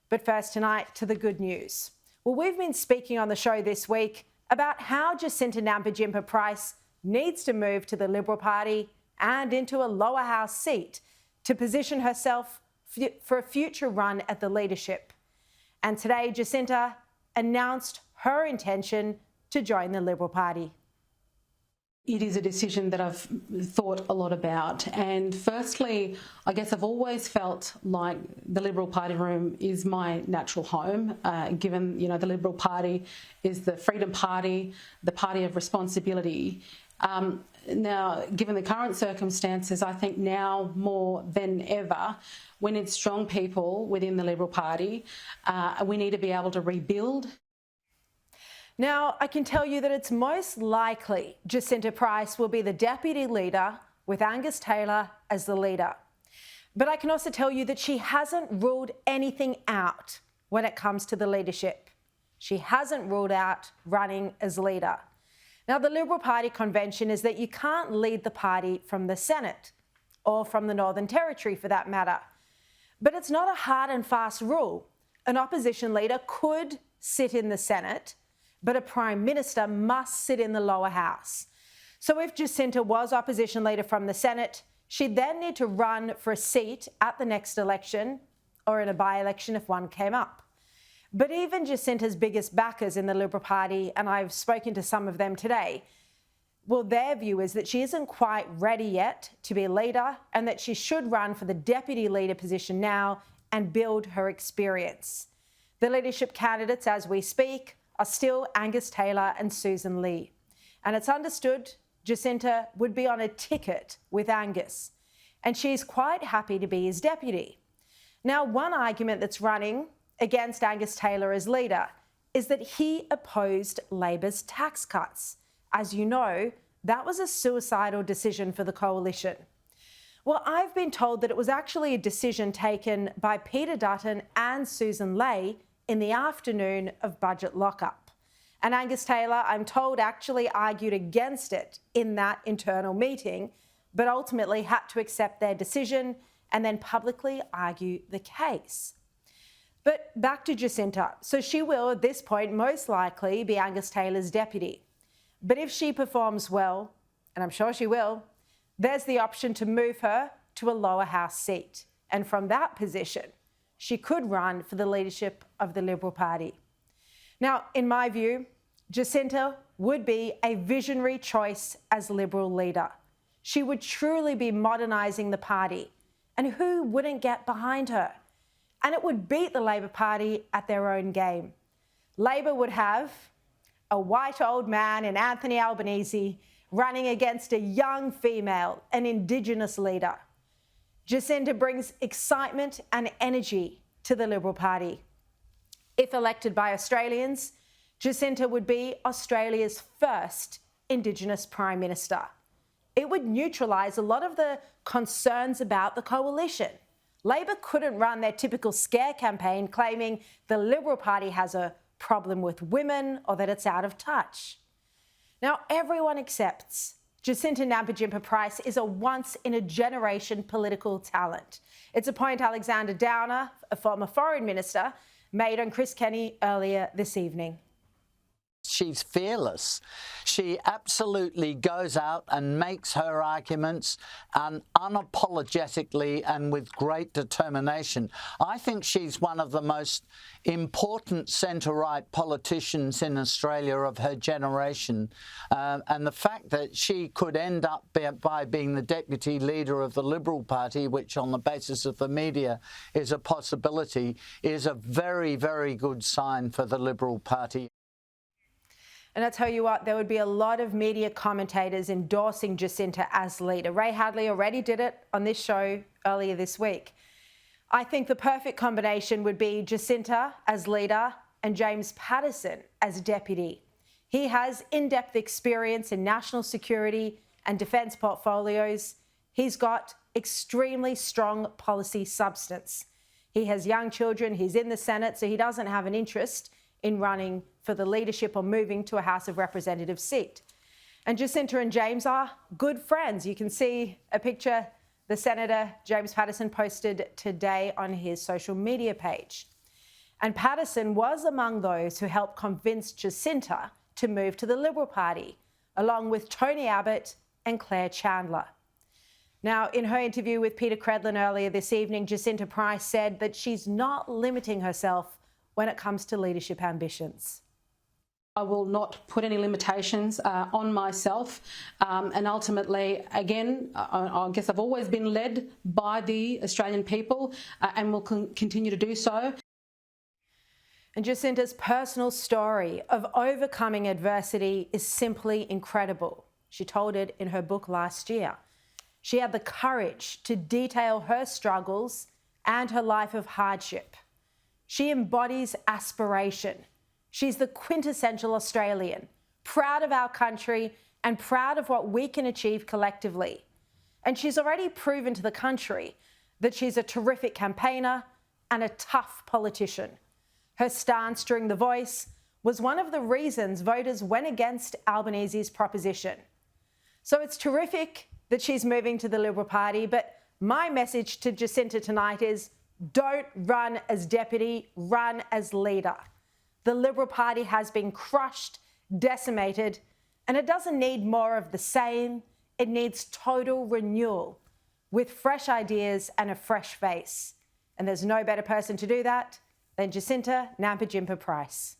But first tonight to the good news. Well, we've been speaking on the show this week about how Jacinta Nampijinpa Price needs to move to the Liberal Party and into a lower house seat to position herself for a future run at the leadership. And today, Jacinta announced her intention to join the Liberal Party. It is a decision that I've thought a lot about. And firstly, I guess I've always felt like the Liberal Party room is my natural home, given, the Liberal Party is the freedom party, the party of responsibility. Now, given the current circumstances, I think now more than ever, we need strong people within the Liberal Party. We need to be able to rebuild. Now, I can tell you that it's most likely Jacinta Price will be the deputy leader with Angus Taylor as the leader. But I can also tell you that she hasn't ruled anything out when it comes to the leadership. She hasn't ruled out running as leader. Now, the Liberal Party convention is that you can't lead the party from the Senate or from the Northern Territory for that matter. But it's not a hard and fast rule. An opposition leader could sit in the Senate, but a Prime Minister must sit in the lower house. So if Jacinta was opposition leader from the Senate, she'd then need to run for a seat at the next election or in a by-election if one came up. But even Jacinta's biggest backers in the Liberal Party, and I've spoken to some of them today, well, their view is that she isn't quite ready yet to be a leader and that she should run for the deputy leader position now and build her experience. The leadership candidates, as we speak, are still Angus Taylor and Susan Lee. And it's understood Jacinta would be on a ticket with Angus, and she's quite happy to be his deputy. Now, one argument that's running against Angus Taylor as leader is that he opposed Labor's tax cuts. As you know, that was a suicidal decision for the coalition. Well, I've been told that it was actually a decision taken by Peter Dutton and Susan Lee in the afternoon of budget lockup. And Angus Taylor, I'm told, actually argued against it in that internal meeting, but ultimately had to accept their decision and then publicly argue the case. But back to Jacinta. So she will, at this point, most likely be Angus Taylor's deputy. But if she performs well, and I'm sure she will, there's the option to move her to a lower house seat. And from that position, she could run for the leadership of the Liberal Party. Now, in my view, Jacinta would be a visionary choice as Liberal leader. She would truly be modernising the party. And who wouldn't get behind her? And it would beat the Labor Party at their own game. Labor would have a white old man in Anthony Albanese running against a young female, an Indigenous leader. Jacinta brings excitement and energy to the Liberal Party. If elected by Australians, Jacinta would be Australia's first Indigenous Prime Minister. It would neutralise a lot of the concerns about the coalition. Labor couldn't run their typical scare campaign claiming the Liberal Party has a problem with women or that it's out of touch. Now, everyone accepts Jacinta Nampijinpa Price is a once-in-a-generation political talent. It's a point Alexander Downer, a former foreign minister, made on Chris Kenny earlier this evening. She's fearless. She absolutely goes out and makes her arguments and unapologetically and with great determination. I think she's one of the most important centre-right politicians in Australia of her generation. And the fact that she could end up by being the deputy leader of the Liberal Party, which on the basis of the media is a possibility, is a very, very good sign for the Liberal Party. And I tell you what, there would be a lot of media commentators endorsing Jacinta as leader. Ray Hadley already did it on this show earlier this week. I think the perfect combination would be Jacinta as leader and James Paterson as deputy. He has in-depth experience in national security and defence portfolios. He's got extremely strong policy substance. He has young children, he's in the Senate, so he doesn't have an interest in running for the leadership or moving to a House of Representatives seat. And Jacinta and James are good friends. You can see a picture the Senator James Paterson posted today on his social media page. And Patterson was among those who helped convince Jacinta to move to the Liberal Party, along with Tony Abbott and Claire Chandler. Now, in her interview with Peter Credlin earlier this evening, Jacinta Price said that she's not limiting herself when it comes to leadership ambitions. I will not put any limitations on myself. And ultimately, again, I guess I've always been led by the Australian people and will continue to do so. And Jacinta's personal story of overcoming adversity is simply incredible. She told it in her book last year. She had the courage to detail her struggles and her life of hardship. She embodies aspiration. She's the quintessential Australian, proud of our country and proud of what we can achieve collectively. And she's already proven to the country that she's a terrific campaigner and a tough politician. Her stance during The Voice was one of the reasons voters went against Albanese's proposition. So it's terrific that she's moving to the Liberal Party, but my message to Jacinta tonight is don't run as deputy, run as leader. The Liberal Party has been crushed, decimated, and it doesn't need more of the same. It needs total renewal with fresh ideas and a fresh face. And there's no better person to do that than Jacinta Nampijinpa Price.